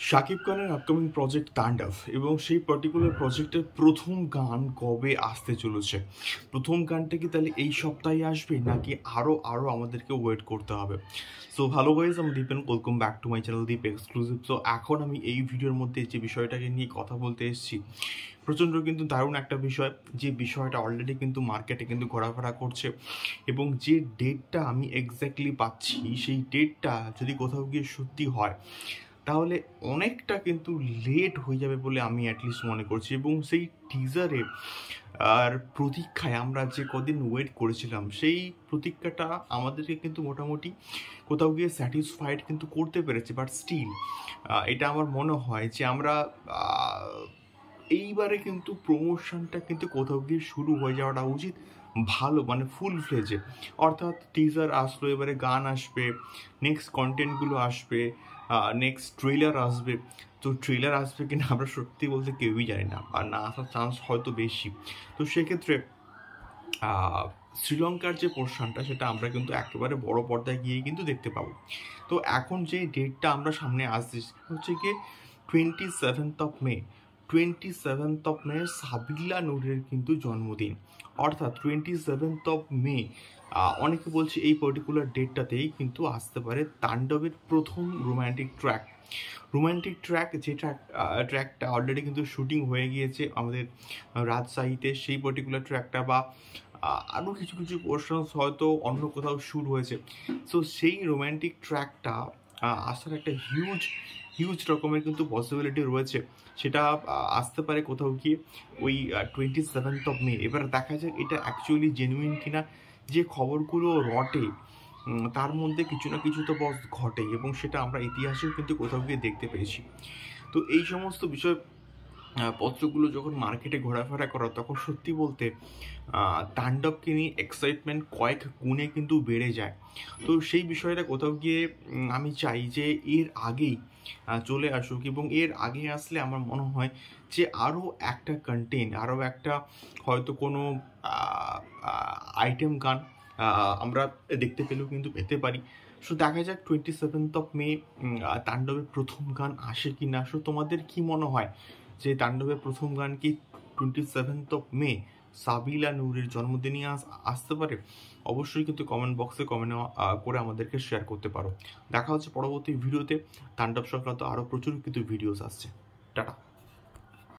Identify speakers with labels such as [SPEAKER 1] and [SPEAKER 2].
[SPEAKER 1] শাকিব খানের upcoming project তাণ্ডব এবং সেই পার্টিকুলার প্রজেক্টের প্রথম গান কবে আসতে চলেছে? প্রথম গানটা কি তাহলে এই সপ্তাহে আসবে নাকি আরও আরও আমাদেরকে ওয়েট করতে হবে? সো ভালো গাইজ, আমি Dipen, welcome back to my channel Deep exclusive. So এখন আমি এই ভিডিওর মধ্যে যে বিষয়টাকে নিয়ে কথা বলতে এসেছি, প্রচণ্ড কিন্তু দারুণ একটা বিষয়, যে বিষয়টা অলরেডি কিন্তু মার্কেটে কিন্তু ঘোরাফেরা করছে এবং যে ডেটটা আমি এক্স্যাক্টলি পাচ্ছি, সেই ডেটটা যদি কোথাও গিয়ে সত্যি হয় তাহলে অনেকটা কিন্তু লেট হয়ে যাবে বলে আমি অ্যাটলিস্ট মনে করছি। এবং সেই টিজারে আর প্রতীক্ষায় আমরা যে কদিন ওয়েট করেছিলাম, সেই প্রতীক্ষাটা আমাদেরকে কিন্তু মোটামুটি কোথাও গিয়ে স্যাটিসফাইড কিন্তু করতে পেরেছে। বাট স্টিল এটা আমার মনে হয় যে আমরা এইবারে কিন্তু প্রমোশনটা কিন্তু কোথাও গিয়ে শুরু হয়ে যাওয়াটা উচিত ভালো, মানে ফুল ফ্লেজে। অর্থাৎ টিজার আসলো, এবারে গান আসবে, নেক্সট কন্টেন্টগুলো আসবে, নেক্সট ট্রেলার আসবে। তো ট্রেলার আসবে কিনা আমরা সত্যি বলতে কেউই জানি না, আর না আসার চান্স হয়তো বেশি। তো সেক্ষেত্রে শ্রীলঙ্কার যে পোর্শনটা, সেটা আমরা কিন্তু একেবারে বড় পর্দায় গিয়ে কিন্তু দেখতে পাবো। তো এখন যে ডেটটা আমরা সামনে আসছে হচ্ছে গিয়ে 27 মে। 27 মে সাবিলা নূরের কিন্তু জন্মদিন, অর্থাৎ 27 মে অনেকে বলছে এই পার্টিকুলার ডেটটাতেই কিন্তু আসতে পারে তাণ্ডবের প্রথম রোমান্টিক ট্র্যাক যে ট্র্যাকটা অলরেডি কিন্তু শুটিং হয়ে গিয়েছে আমাদের রাজশাহীতে, সেই পার্টিকুলার ট্র্যাকটা বা আরও কিছু কিছু পোর্শনস হয়তো অন্য কোথাও শ্যুট হয়েছে। সো সেই রোম্যান্টিক ট্র্যাকটা আসার একটা হিউজ রকমের কিন্তু পসিবিলিটি রয়েছে। সেটা আসতে পারে কোথাও গিয়ে ওই 27 মে। এবার দেখা যাক এটা অ্যাকচুয়ালি জেনুইন কিনা। যে খবরগুলো রটে তার মধ্যে কিছু না কিছু তো বস ঘটে, এবং সেটা আমরা ইতিহাসেও কিন্তু কোথাও গিয়ে দেখতে পেয়েছি। তো এই সমস্ত বিষয় পত্রগুলো যখন মার্কেটে ঘোরাফেরা করা, তখন সত্যি বলতে তাণ্ডবকে নিয়ে এক্সাইটমেন্ট কয়েক গুণে কিন্তু বেড়ে যায়। তো সেই বিষয়টা কোথাও গিয়ে আমি চাই যে এর আগেই চলে আসুক, এবং এর আগে আসলে আমার মনে হয় যে আরও একটা কন্টেন্ট, আরও একটা হয়তো কোনো আইটেম গান আমরা দেখতে পেলেও কিন্তু পেতে পারি। সো দেখা যাক 27 মে তাণ্ডবের প্রথম গান আসে কি না। সো তোমাদের কি মনে হয় যে তাণ্ডবের প্রথম গান কি 27 মে সাবিলা নূরের জন্মদিনে আসতে পারে? অবশ্যই কিন্তু কমেন্ট বক্সে কমেন্ট করে আমাদেরকে শেয়ার করতে পারো। দেখা হচ্ছে পরবর্তী ভিডিওতে। তাণ্ডব সংক্রান্ত আরও প্রচুর কিন্তু ভিডিওস আসছে। টাটা।